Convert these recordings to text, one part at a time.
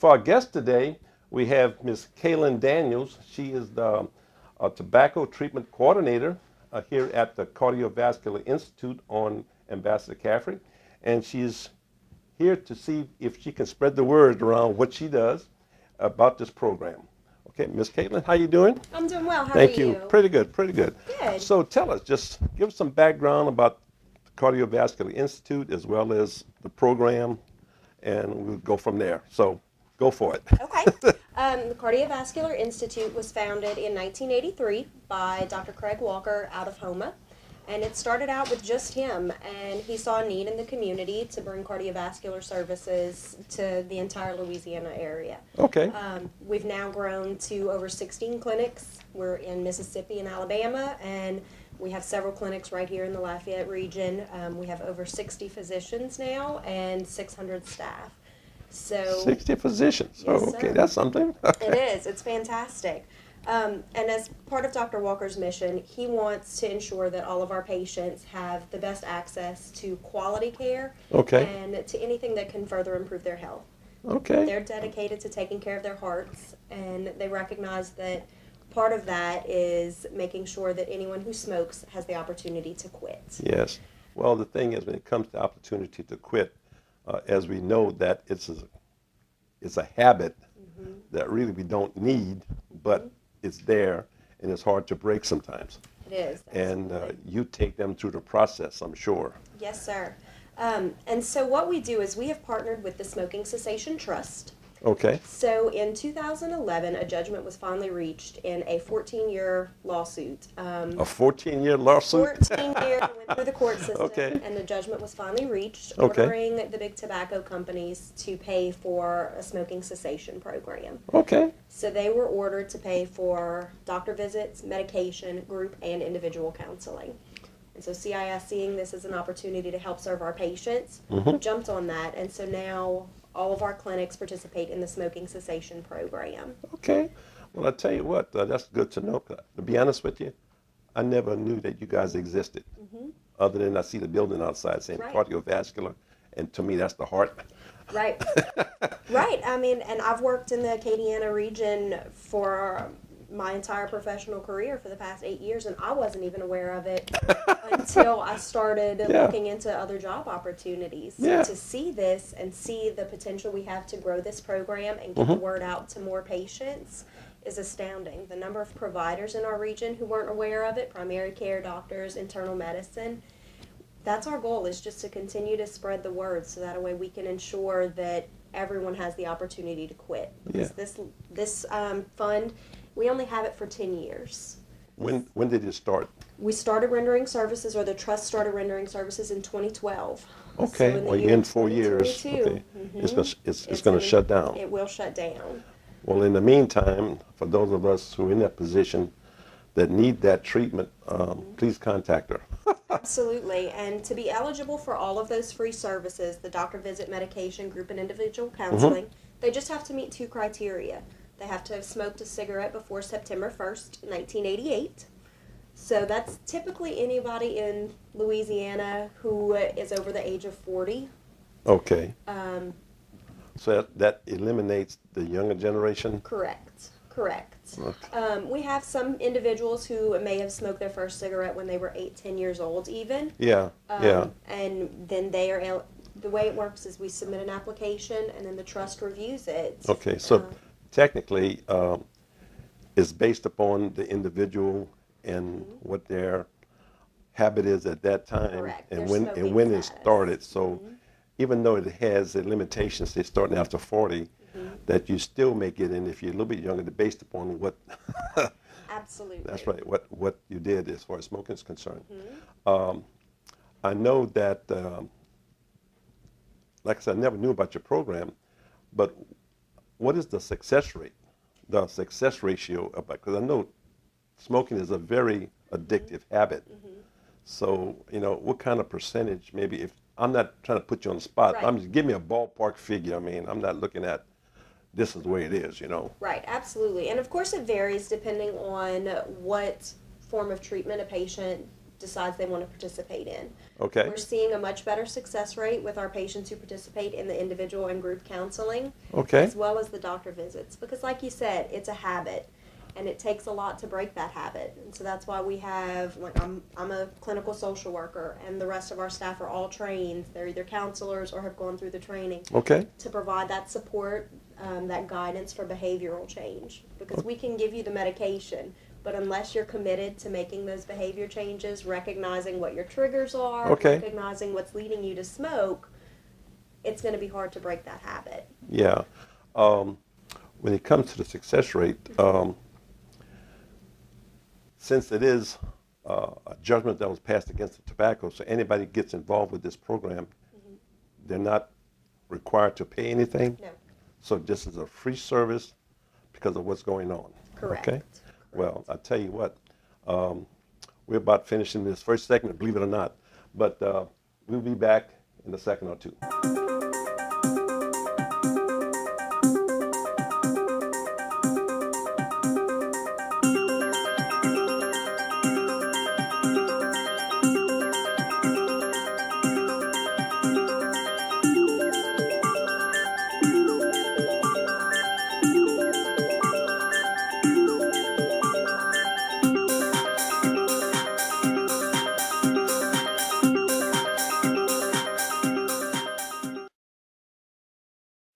For our guest today, we have Ms. Kaylin Daniels. She is the tobacco treatment coordinator here at the Cardiovascular Institute on Ambassador Caffrey. And she's here to see if she can spread the word around what she does about this program. Okay, Ms. Caitlin, how you doing? I'm doing well. How Thank are you. Pretty good, pretty good. Good. So tell us, just give us some background about the Cardiovascular Institute as well as the program, and we'll go from there. So go for it. Okay. The Cardiovascular Institute was founded in 1983 by Dr. Craig Walker out of Houma. And it started out with just him, and he saw a need in the community to bring cardiovascular services to the entire Louisiana area. Okay. We've now grown to over 16 clinics. We're in Mississippi and Alabama, and we have several clinics right here in the Lafayette region. We have over 60 physicians now and 600 staff. So 60 physicians. Yes, Oh, okay, sir. that's something. It is. It's fantastic. And as part of Dr. Walker's mission, he wants to ensure that all of our patients have the best access to quality care Okay. and to anything that can further improve their health. Okay. They're dedicated to taking care of their hearts, and they recognize that part of that is making sure that anyone who smokes has the opportunity to quit. Yes. Well, the thing is, when it comes to opportunity to quit, as we know that it's a habit that really we don't need, but it's there and it's hard to break sometimes. It is. And absolutely. you take them through the process, I'm sure. Yes, sir. And so what we do is we have partnered with the Smoking Cessation Trust. Okay. So in 2011, a judgment was finally reached in a 14-year lawsuit. A 14-year lawsuit? 14 years went through the court system, Okay. and the judgment was finally reached, Okay. ordering the big tobacco companies to pay for a smoking cessation program. Okay. So they were ordered to pay for doctor visits, medication, group, and individual counseling. And so CIS, seeing this as an opportunity to help serve our patients, jumped on that, and so now all of our clinics participate in the smoking cessation program. Okay. Well, I tell you what, that's good to know. To be honest with you, I never knew that you guys existed. Other than I see the building outside saying Right. cardiovascular, and to me that's the heart. Right. Right. I mean, and I've worked in the Acadiana region for my entire professional career for the past 8 years, and I wasn't even aware of it until I started Yeah. looking into other job opportunities. Yeah. To see this and see the potential we have to grow this program and get the word out to more patients is astounding. The number of providers in our region who weren't aware of it, primary care doctors, internal medicine, that's our goal, is just to continue to spread the word so that way we can ensure that everyone has the opportunity to quit. Because this fund, we only have it for 10 years. When did it start? We started rendering services, or the trust started rendering services in 2012. Okay. So in the Well, year you're in 4 years. 2022, Okay. It's going to shut down. It will shut down. Well, in the meantime, for those of us who are in that position that need that treatment, please contact her. Absolutely. And to be eligible for all of those free services, the doctor visit, medication, group and individual counseling, they just have to meet 2 criteria. They have to have smoked a cigarette before September 1st, 1988. So that's typically anybody in Louisiana who is over the age of 40. Okay. So that eliminates the younger generation? Correct. Correct. Okay. We have some individuals who may have smoked their first cigarette when they were 8, 10 years old even. Yeah, yeah. And then they are, the way it works is we submit an application and then the trust reviews it. Okay, so technically, it's based upon the individual and what their habit is at that time, Correct. and Their when smoking when it status. started. So even though it has the limitations, they're starting after 40, that you still make it in if you're a little bit younger, based upon what. Absolutely. That's right. What you did as far as smoking is concerned. I know that, like I said, I never knew about your program, but what is the success rate, the success ratio of it? Because I know smoking is a very addictive habit. So, what kind of percentage, maybe, if I'm not trying to put you on the spot, Right. I'm just give me a ballpark figure. I mean, I'm not looking at this is the way it is, Right, absolutely. And of course it varies depending on what form of treatment a patient decides they want to participate in. Okay. We're seeing a much better success rate with our patients who participate in the individual and group counseling, Okay. as well as the doctor visits. Because like you said, it's a habit, and it takes a lot to break that habit. And so that's why we have, like, I'm a clinical social worker, and the rest of our staff are all trained. They're either counselors or have gone through the training Okay. to provide that support, that guidance for behavioral change. Because we can give you the medication, but unless you're committed to making those behavior changes, recognizing what your triggers are, Okay. recognizing what's leading you to smoke, it's going to be hard to break that habit. Yeah. When it comes to the success rate, since it is a judgment that was passed against the tobacco, so anybody gets involved with this program, they're not required to pay anything. No. So this is a free service because of what's going on. Correct. Okay. Well, I tell you what, we're about finishing this first segment, believe it or not, but we'll be back in a second or two.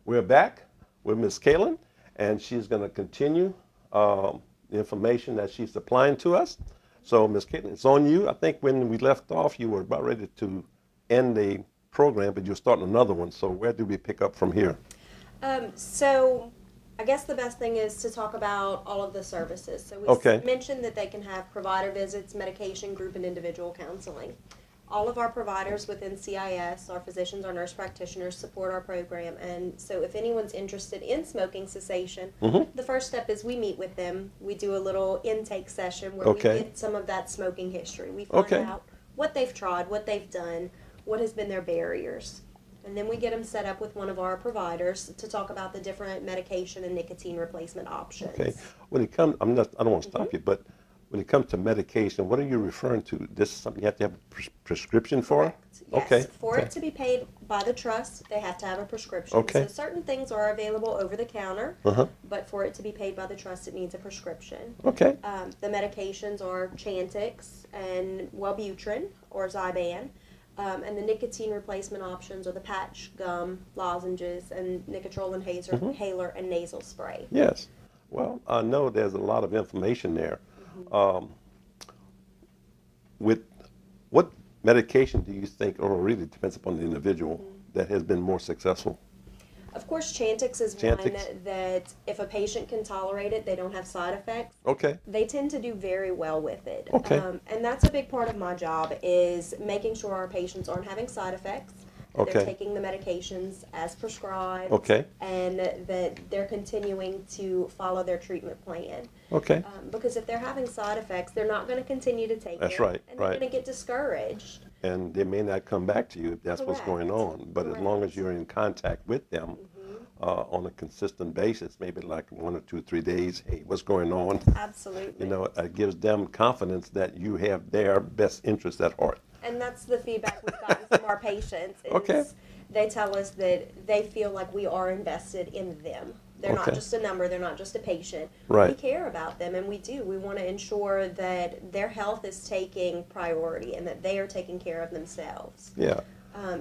We're back with Ms. Kaylin, and she's going to continue the information that she's supplying to us. So, Ms. Kaylin, it's on you. I think when we left off, you were about ready to end the program, but you're starting another one. So where do we pick up from here? So I guess the best thing is to talk about all of the services. So we Okay. mentioned that they can have provider visits, medication, group, and individual counseling. All of our providers within CIS, our physicians, our nurse practitioners, support our program. And so if anyone's interested in smoking cessation, the first step is we meet with them. We do a little intake session where Okay. we get some of that smoking history. We find Okay. out what they've tried, what they've done, what has been their barriers. And then we get them set up with one of our providers to talk about the different medication and nicotine replacement options. Okay. When it comes, I don't want to stop you, but when it comes to medication, what are you referring to? This is something you have to have a prescription for? Correct. Yes. Okay. For Okay. it to be paid by the trust, they have to have a prescription. Okay. So certain things are available over the counter, Uh-huh. but for it to be paid by the trust, it needs a prescription. Okay. The medications are Chantix and Wellbutrin or Zyban. And the nicotine replacement options are the patch, gum, lozenges, and Nicotrol inhaler and nasal spray. Yes. Well, I know there's a lot of information there. With what medication do you think, or really depends upon the individual, that has been more successful? Of course, Chantix is Chantix. one that if a patient can tolerate it, they don't have side effects. Okay. They tend to do very well with it. Okay. And that's a big part of my job is making sure our patients aren't having side effects, that they're Okay. taking the medications as prescribed, Okay. and that they're continuing to follow their treatment plan. Okay. Because if they're having side effects, they're not going to continue to take That's it. right, And they're right. going to get discouraged. And they may not come back to you if that's what's going Correct. on. But as long as you're in contact with them on a consistent basis, maybe like 1 or 2 or 3 days, hey, what's going on? Absolutely. You know, it gives them confidence that you have their best interest at heart. And that's the feedback we've gotten from our patients. Is Okay. They tell us that they feel like we are invested in them. They're not Okay. just a number. They're not just a patient. Right. We care about them, and we do. We want to ensure that their health is taking priority and that they are taking care of themselves. Yeah.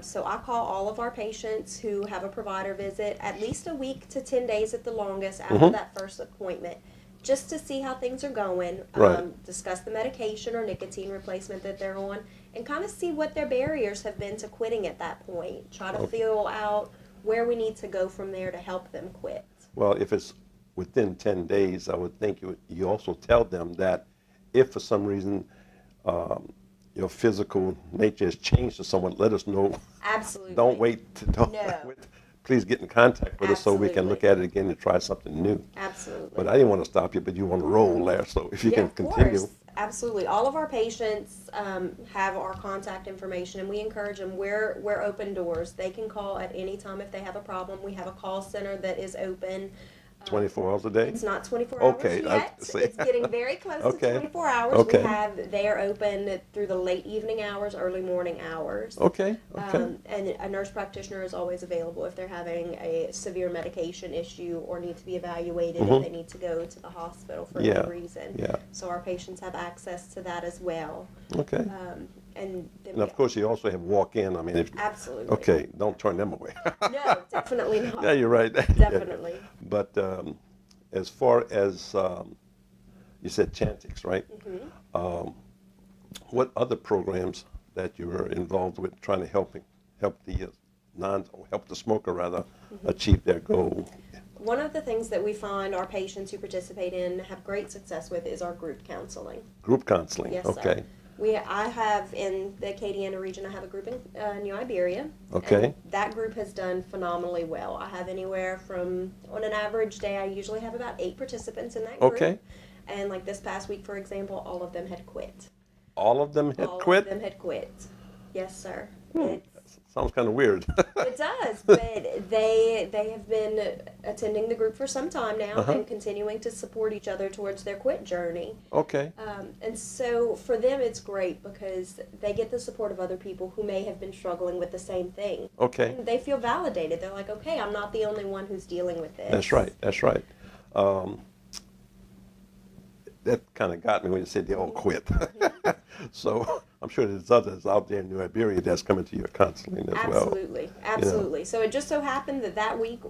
So I call all of our patients who have a provider visit at least a week to 10 days at the longest after that first appointment, just to see how things are going, Right. discuss the medication or nicotine replacement that they're on, and kind of see what their barriers have been to quitting at that point. Try to feel out where we need to go from there to help them quit. Well, if it's within 10 days, I would think you also tell them that if for some reason your physical nature has changed to someone, let us know. Absolutely. Don't wait. No. Please get in contact with us so we can look at it again and try something new. Absolutely. But I didn't want to stop you, but you want to roll there. So if you Yeah, can of continue. course. Absolutely. All of our patients have our contact information, and we encourage them. We're open doors. They can call at any time if they have a problem. We have a call center that is open 24 hours a day? It's not 24 Okay, hours I yet. see. It's getting very close Okay. to 24 hours. Okay. They are open through the late evening hours, early morning hours. Okay, okay. And a nurse practitioner is always available if they're having a severe medication issue or need to be evaluated if they need to go to the hospital for Yeah, any reason. yeah. So our patients have access to that as well. Okay. And then And of course, you also have walk-in. I mean, if, absolutely. okay, don't turn them away. No, definitely not. Yeah, you're right. Definitely. But as far as you said Chantix, right? What other programs that you were involved with trying to help the help the smoker rather achieve their goal? One of the things that we find our patients who participate in have great success with is our group counseling. Group counseling. Yes, Okay. sir. I have in the Acadiana region, I have a group in New Iberia. Okay. And that group has done phenomenally well. I have anywhere from, on an average day, I usually have about 8 participants in that group. Okay. And like this past week, for example, all of them had quit. All of them had All quit? of them had quit. Yes, sir. Sounds kind of weird. It does, but they have been attending the group for some time now and continuing to support each other towards their quit journey. Okay. And so for them, it's great because they get the support of other people who may have been struggling with the same thing. Okay. And they feel validated. They're like, okay, I'm not the only one who's dealing with this. That's right. That's right. That kind of got me when you said they all quit. So I'm sure there's others out there in New Iberia that's coming to your counseling as well. Absolutely, absolutely. So it just so happened that week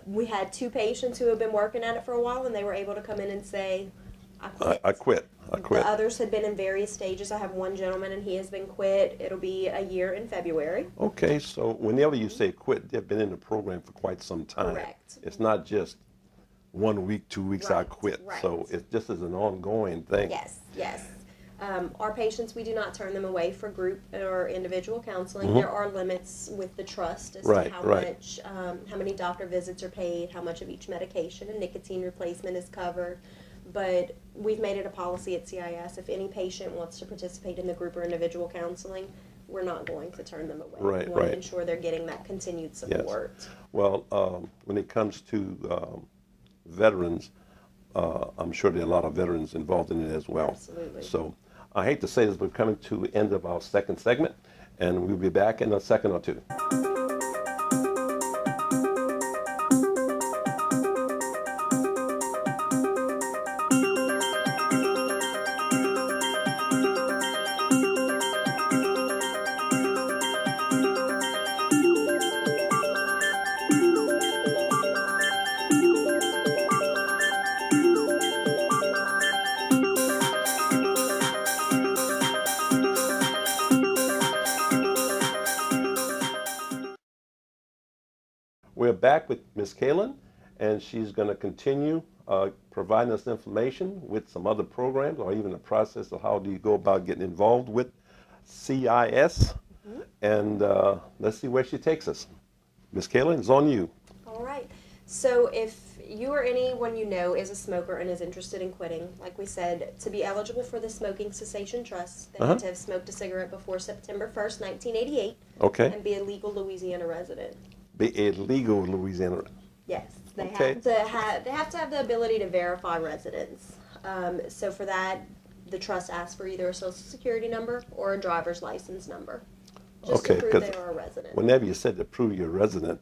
we had 2 patients who had been working at it for a while, and they were able to come in and say, I quit. I quit. I quit. The others had been in various stages. I have one gentleman, and he has been quit. It'll be a year in February. Okay, so whenever you say quit, they've been in the program for quite some time. Correct. It's not just 1 week, 2 weeks, I Right, quit. right. So it just is an ongoing thing. Yes, yes. Our patients, we do not turn them away for group or individual counseling. There are limits with the trust as Right, to how right. much, how many doctor visits are paid, how much of each medication and nicotine replacement is covered. But we've made it a policy at CIS, if any patient wants to participate in the group or individual counseling, we're not going to turn them away. Right, We want right. to ensure they're getting that continued Yes. support. Well, when it comes to veterans, I'm sure there are a lot of veterans involved in it as well. Absolutely. So I hate to say this, we're coming to the end of our second segment, and we'll be back in a second or two. We're back with Ms. Kaylin, and she's going to continue providing us information with some other programs or even the process of how do you go about getting involved with CIS. And let's see where she takes us. Ms. Kaylin, it's on you. All right. So if you or anyone you know is a smoker and is interested in quitting, like we said, to be eligible for the Smoking Cessation Trust, they have to have smoked a cigarette before September 1st, 1988, Okay. and be a legal Louisiana resident. Be a legal Louisiana. Yes, they Okay. have to have the ability to verify residence. So for that, the trust asks for either a social security number or a driver's license number, just Okay, to prove 'cause they are a resident. Whenever you said to prove you're a resident,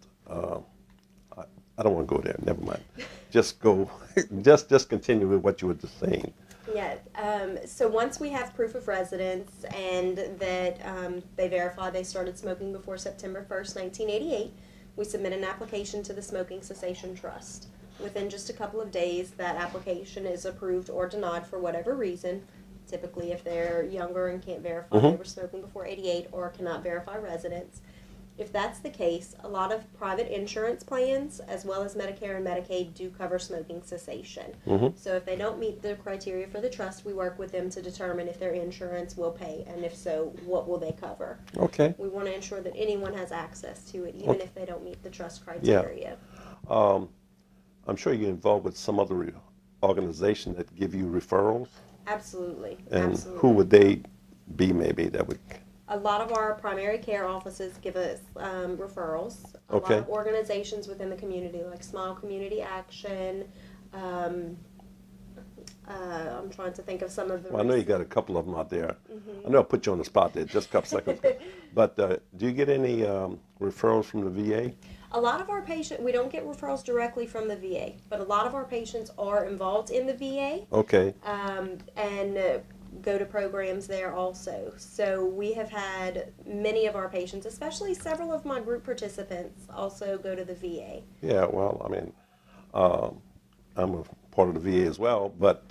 I don't want to go there. Never mind. Just go. just continue with what you were just saying. Yeah. So once we have proof of residence and that they verify they started smoking before September 1st, 1988, we submit an application to the Smoking Cessation Trust. Within just a couple of days, that application is approved or denied for whatever reason. Typically, if they're younger and can't verify they were smoking before 88 or cannot verify residence. If that's the case, a lot of private insurance plans, as well as Medicare and Medicaid, do cover smoking cessation. So if they don't meet the criteria for the trust, we work with them to determine if their insurance will pay, and if so, what will they cover. Okay. We want to ensure that anyone has access to it, even if they don't meet the trust Yeah. criteria. I'm sure you're involved with some other organization that give you referrals. Absolutely. And Absolutely. who would they be maybe that would A lot of our primary care offices give us referrals. A Okay. lot of organizations within the community, like Smile Community Action. I'm trying to think of some of the. Well, I know you got a couple of them out there. Mm-hmm. I know I put you on the spot there just a couple seconds ago. But do you get any referrals from the VA? A lot of our patients, we don't get referrals directly from the VA, but a lot of our patients are involved in the VA Okay. and go to programs there also. So we have had many of our patients, especially several of my group participants, also go to the VA. Yeah, well, I mean, I'm a part of the VA as well, but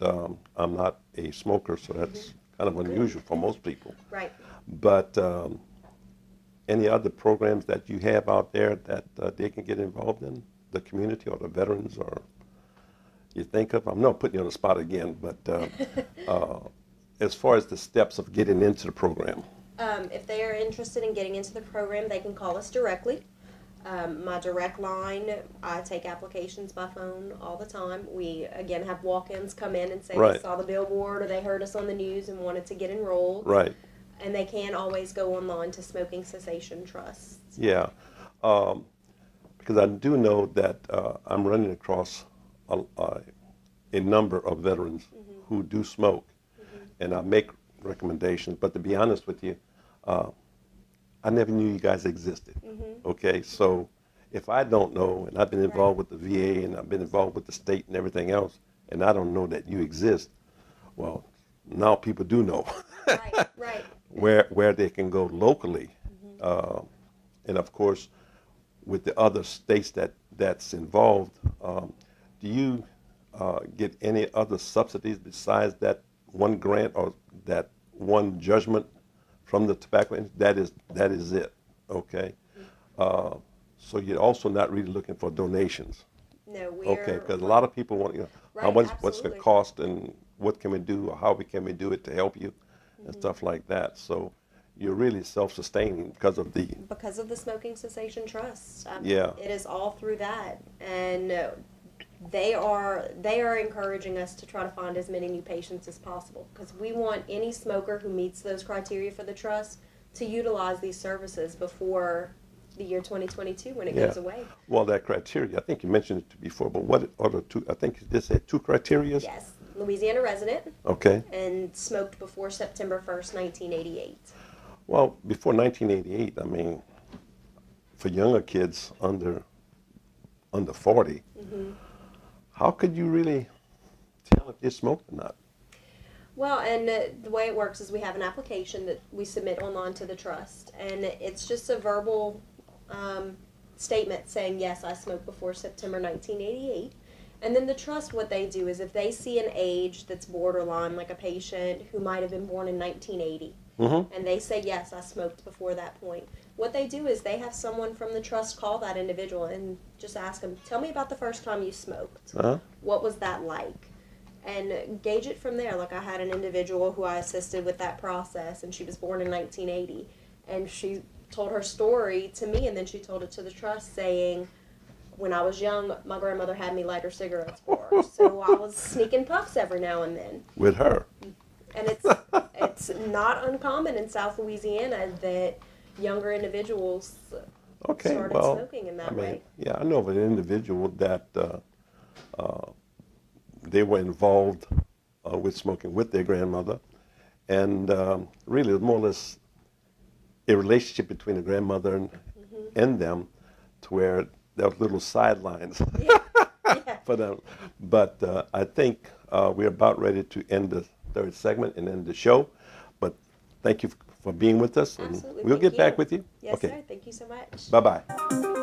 I'm not a smoker, so that's kind of unusual for most people. Right. But any other programs that you have out there that they can get involved in, the community or the veterans, or you think of? I'm not putting you on the spot again, but as far as the steps of getting into the program. If they are interested in getting into the program, they can call us directly. My direct line, I take applications by phone all the time. We, again, have walk-ins come in and say they Right. saw the billboard or they heard us on the news and wanted to get enrolled. Right. And they can always go online to Smoking Cessation Trust. Yeah. Because I do know that I'm running across a number of veterans who do smoke, and I make recommendations. But to be honest with you, I never knew you guys existed. Okay, so if I don't know, and I've been involved with the VA and I've been involved with the state and everything else, and I don't know that you exist, well, now people do know Right, right. where they can go locally, and of course, with the other states that's involved, do you get any other subsidies besides that one grant or that one judgment from the tobacco industry? That is it. Okay. So you're also not really looking for donations. No, we're. Okay, because a lot of people want, how Right, much, what's the absolutely. cost and what can we do or how can we do it to help you and stuff like that. So you're really self-sustaining because of the, Because of the Smoking Cessation Trust. Yeah. It is all through that. And they are encouraging us to try to find as many new patients as possible because we want any smoker who meets those criteria for the trust to utilize these services before the year 2022 when it Yeah. goes away. well, that criteria, I think you mentioned it before, but what are the two, I think you just said two criterias? Yes, Louisiana resident Okay. and smoked before September 1st, 1988. Well, before 1988, I mean, for younger kids under 40, how could you really tell if they smoked or not? Well, and the way it works is we have an application that we submit online to the trust, and it's just a verbal statement saying, yes, I smoked before September 1988. And then the trust, what they do is if they see an age that's borderline, like a patient who might have been born in 1980, and they say, yes, I smoked before that point, what they do is they have someone from the trust call that individual and just ask them, tell me about the first time you smoked. Uh-huh. What was that like? And gauge it from there. Like I had an individual who I assisted with that process, and she was born in 1980, and she told her story to me, and then she told it to the trust saying, when I was young, my grandmother had me light her cigarettes for her, so I was sneaking puffs every now and then. With her? And it's not uncommon in South Louisiana that younger individuals Okay, started well, smoking in that I mean, way. yeah, I know of an individual that they were involved with smoking with their grandmother, and really it was more or less a relationship between the grandmother and them, to where there was little sidelines Yeah. for them. But I think we're about ready to end the third segment and end the show. But thank you for being with us, and Absolutely. we'll Thank get you. back with you. Yes, Okay. sir. Thank you so much. Bye-bye.